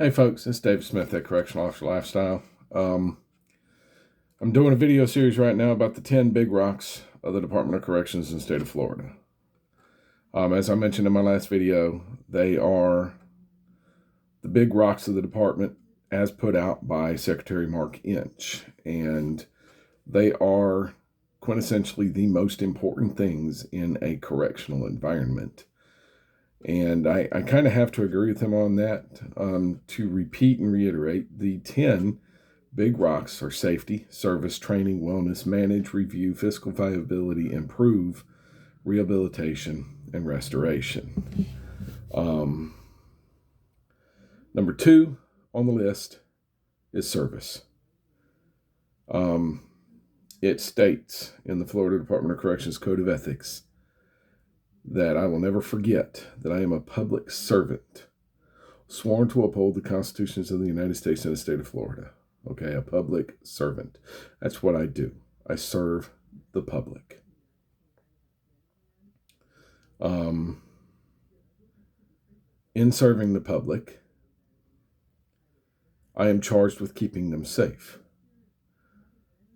Hey folks, it's Dave Smith at Correctional Officer Lifestyle. I'm doing a video series right now about the 10 big rocks of the Department of Corrections in the state of Florida. As I mentioned in my last video, they are the big rocks of the department as put out by Secretary Mark Inch. And they are quintessentially the most important things in a correctional environment. And I kind of have to agree with him on that. To repeat and reiterate, the 10 big rocks are safety, service, training, wellness, manage, review, fiscal viability, improve, rehabilitation, and restoration. Number 2 on the list is service. It states in the Florida Department of Corrections Code of Ethics that I will never forget that I am a public servant, sworn to uphold the constitutions of the United States and the state of Florida. Okay, a public servant. That's what I do. I serve the public. In serving the public, I am charged with keeping them safe.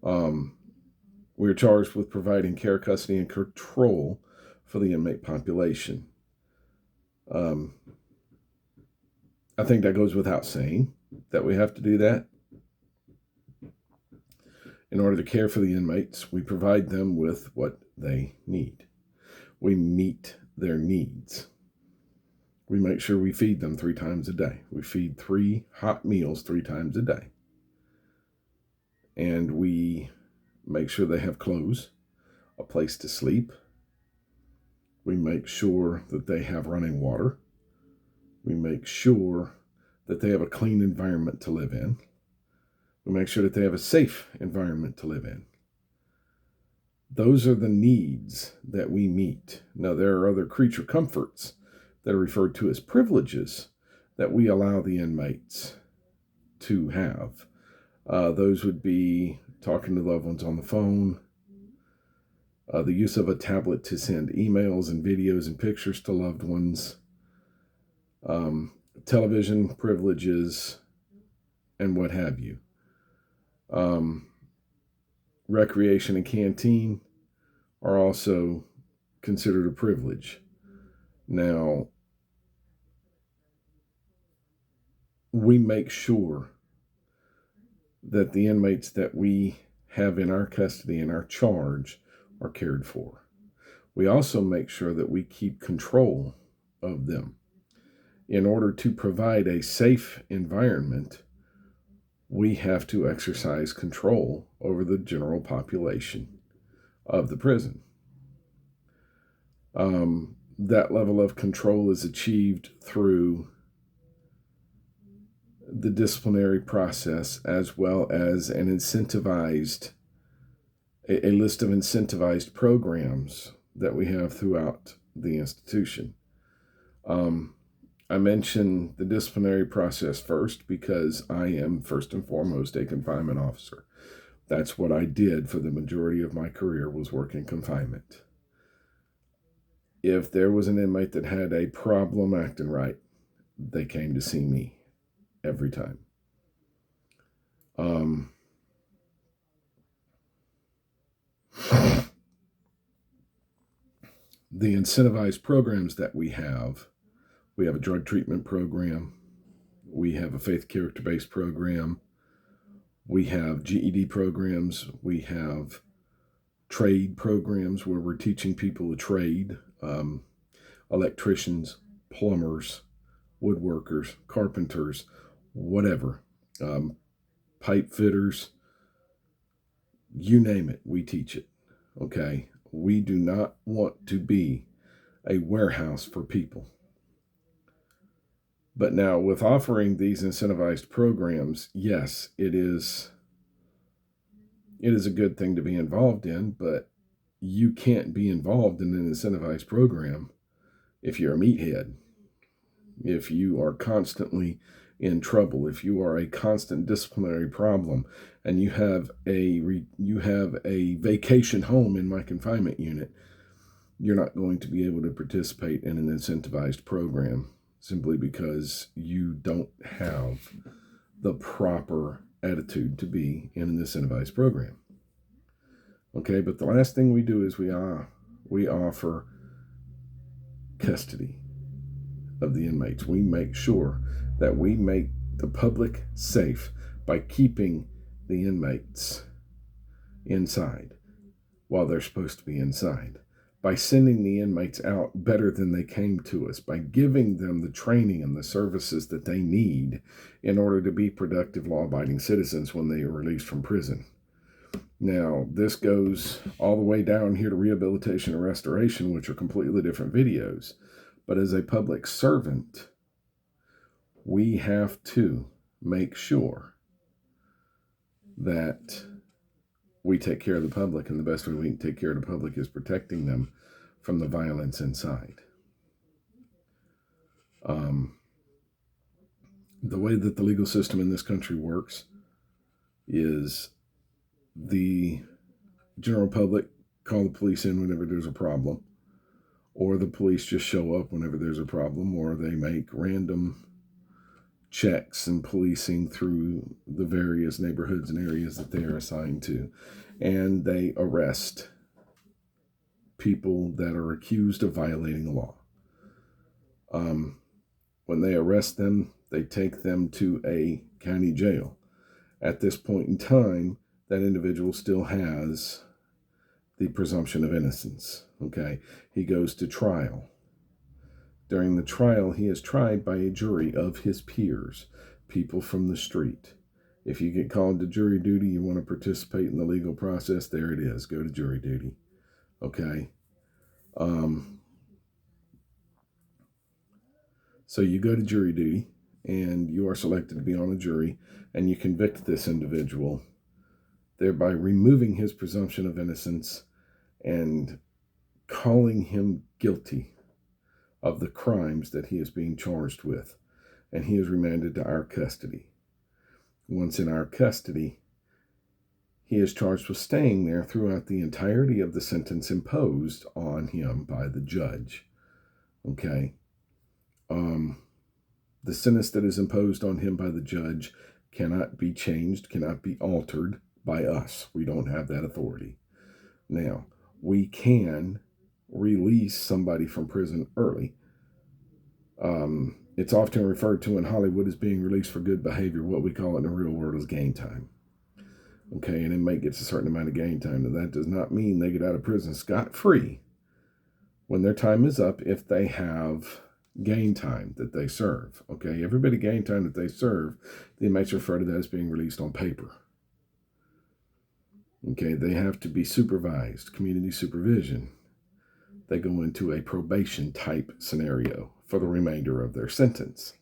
We're charged with providing care, custody, and control for the inmate population. I think that goes without saying that we have to do that. In order to care for the inmates, we provide them with what they need. We meet their needs. We make sure we feed them 3 times a day. We feed 3 hot meals 3 times a day. And we make sure they have clothes, a place to sleep. We make sure that they have running water. We make sure that they have a clean environment to live in. We make sure that they have a safe environment to live in. Those are the needs that we meet. Now, there are other creature comforts that are referred to as privileges that we allow the inmates to have. Those would be talking to loved ones on the phone, the use of a tablet to send emails and videos and pictures to loved ones, television privileges, and what have you. Recreation and canteen are also considered a privilege. Now, we make sure that the inmates that we have in our custody and our charge are cared for. We also make sure that we keep control of them. In order to provide a safe environment, we have to exercise control over the general population of the prison. That level of control is achieved through the disciplinary process, as well as a list of incentivized programs that we have throughout the institution. I mention the disciplinary process first because I am first and foremost a confinement officer. That's what I did for the majority of my career, was work in confinement. If there was an inmate that had a problem acting right, they came to see me every time. The incentivized programs that we have a drug treatment program, we have a faith character-based program, we have GED programs, we have trade programs where we're teaching people a trade, electricians, plumbers, woodworkers, carpenters, whatever, pipe fitters, you name it, we teach it, okay? We do not want to be a warehouse for people. But now, with offering these incentivized programs, yes, it is a good thing to be involved in, but you can't be involved in an incentivized program if you're a meathead, if you are constantly in trouble, if you are a constant disciplinary problem, and you have a vacation home in my confinement unit, you're not going to be able to participate in an incentivized program. simply because you don't have the proper attitude to be in an incentivized program. Okay, but the last thing we do is we offer custody of the inmates. We make sure that we make the public safe by keeping the inmates inside while they're supposed to be inside, by sending the inmates out better than they came to us, by giving them the training and the services that they need in order to be productive, law-abiding citizens when they are released from prison. Now, this goes all the way down here to rehabilitation and restoration, which are completely different videos. But as a public servant, we have to make sure that we take care of the public, and the best way we can take care of the public is protecting them from the violence inside. The way that the legal system in this country works is the general public call the police in whenever there's a problem, or the police just show up whenever there's a problem, or they make random checks and policing through the various neighborhoods and areas that they are assigned to, and they arrest people that are accused of violating the law. When they arrest them, they take them to a county jail. At this point in time, that individual still has the presumption of innocence. Okay, he goes to trial. During the trial, he is tried by a jury of his peers, people from the street. If you get called to jury duty, you want to participate in the legal process, there it is. Go to jury duty. Okay? So you go to jury duty, and you are selected to be on a jury, and you convict this individual, thereby removing his presumption of innocence and calling him guilty of the crimes that he is being charged with. And he is remanded to our custody. Once in our custody, he is charged with staying there throughout the entirety of the sentence imposed on him by the judge. Okay? The sentence that is imposed on him by the judge cannot be changed, cannot be altered by us. We don't have that authority. Now, we can release somebody from prison early. It's often referred to in Hollywood as being released for good behavior. What we call it in the real world is game time. Okay, an inmate gets a certain amount of game time. Now, that does not mean they get out of prison scot-free when their time is up if they have gain time that they serve. Okay, every bit of gain time that they serve, the inmates refer to that as being released on paper. Okay, they have to be supervised, community supervision. They go into a probation type scenario for the remainder of their sentence.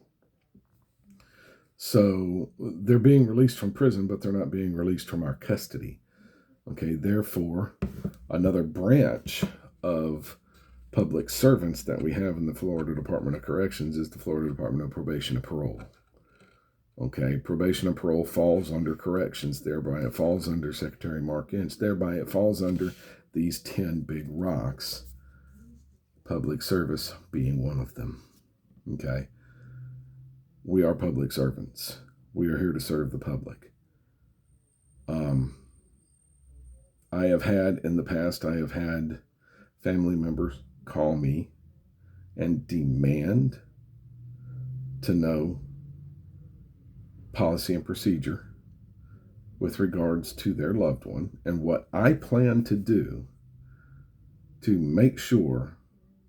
So they're being released from prison, but they're not being released from our custody. Okay, therefore, another branch of public servants that we have in the Florida Department of Corrections is the Florida Department of Probation and Parole. Okay, probation and parole falls under corrections, thereby it falls under Secretary Mark Inch, thereby it falls under these 10 big rocks, public service being one of them. Okay, we are public servants. We are here to serve the public. I have had family members call me and demand to know policy and procedure with regards to their loved one and what I plan to do to make sure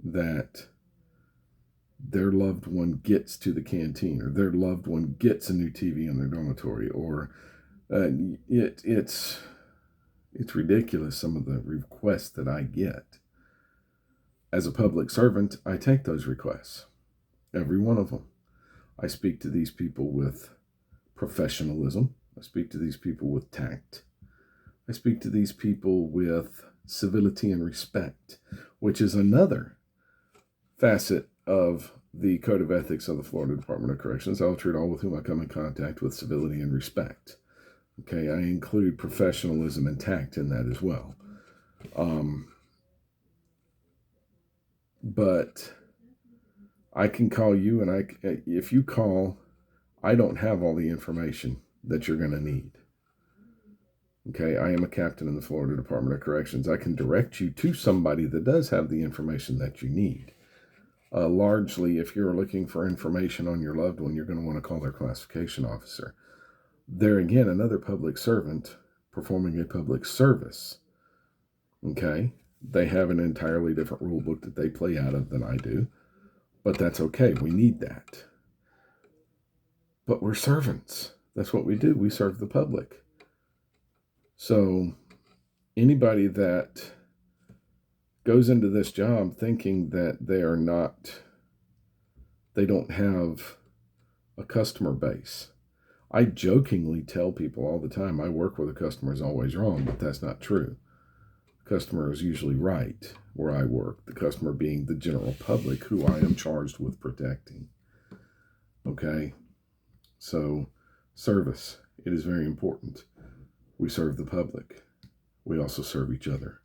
that their loved one gets to the canteen, or their loved one gets a new TV in their dormitory, or it's ridiculous, some of the requests that I get. As a public servant, I take those requests, every one of them. I speak to these people with professionalism. I speak to these people with tact. I speak to these people with civility and respect, which is another facet of the Code of Ethics of the Florida Department of Corrections. I'll treat all with whom I come in contact with civility and respect. Okay, I include professionalism and tact in that as well. But I can call you, and if you call, I don't have all the information that you're going to need. Okay, I am a captain in the Florida Department of Corrections. I can direct you to somebody that does have the information that you need. Largely, if you're looking for information on your loved one, you're going to want to call their classification officer. They're, again, another public servant performing a public service. Okay, they have an entirely different rule book that they play out of than I do, but that's okay. We need that. But we're servants. That's what we do. We serve the public. So anybody that goes into this job thinking that they don't have a customer base. I jokingly tell people all the time, I work where the customer is always wrong, but that's not true. The customer is usually right where I work, the customer being the general public who I am charged with protecting. Okay? So, service, it is very important. We serve the public. We also serve each other.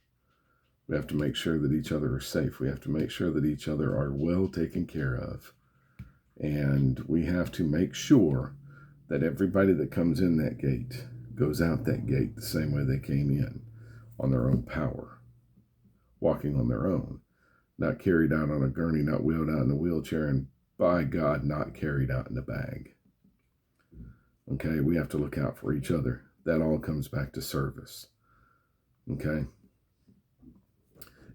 We have to make sure that each other are safe. We have to make sure that each other are well taken care of. And we have to make sure that everybody that comes in that gate goes out that gate the same way they came in, on their own power, walking on their own, not carried out on a gurney, not wheeled out in a wheelchair, and by God, not carried out in a bag. Okay, we have to look out for each other. That all comes back to service. Okay.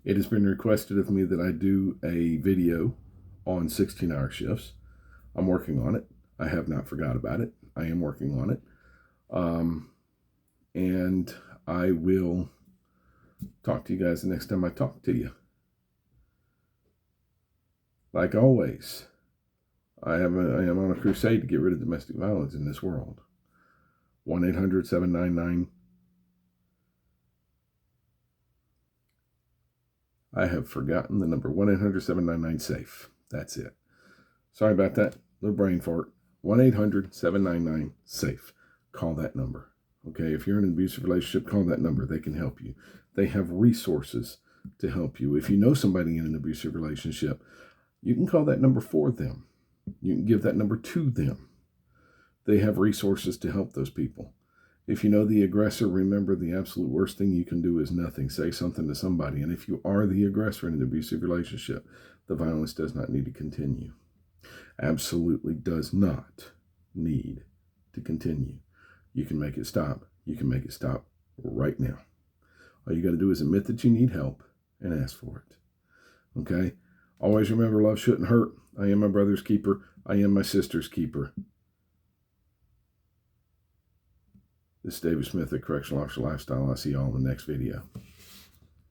It has been requested of me that I do a video on 16-hour shifts. I'm working on it. I have not forgot about it. I am working on it. And I will talk to you guys the next time I talk to you. Like always, I am on a crusade to get rid of domestic violence in this world. 1-800-799. I have forgotten the number. 1-800-799-SAFE. That's it. Sorry about that. Little brain fart. 1-800-799-SAFE. Call that number. Okay, if you're in an abusive relationship, call that number. They can help you. They have resources to help you. If you know somebody in an abusive relationship, you can call that number for them. You can give that number to them. They have resources to help those people. If you know the aggressor, remember the absolute worst thing you can do is nothing. Say something to somebody. And if you are the aggressor in an abusive relationship, the violence does not need to continue. Absolutely does not need to continue. You can make it stop. You can make it stop right now. All you got to do is admit that you need help and ask for it. Okay? Always remember, love shouldn't hurt. I am my brother's keeper. I am my sister's keeper. This is David Smith at Correctional Officer Lifestyle. I'll see you all in the next video.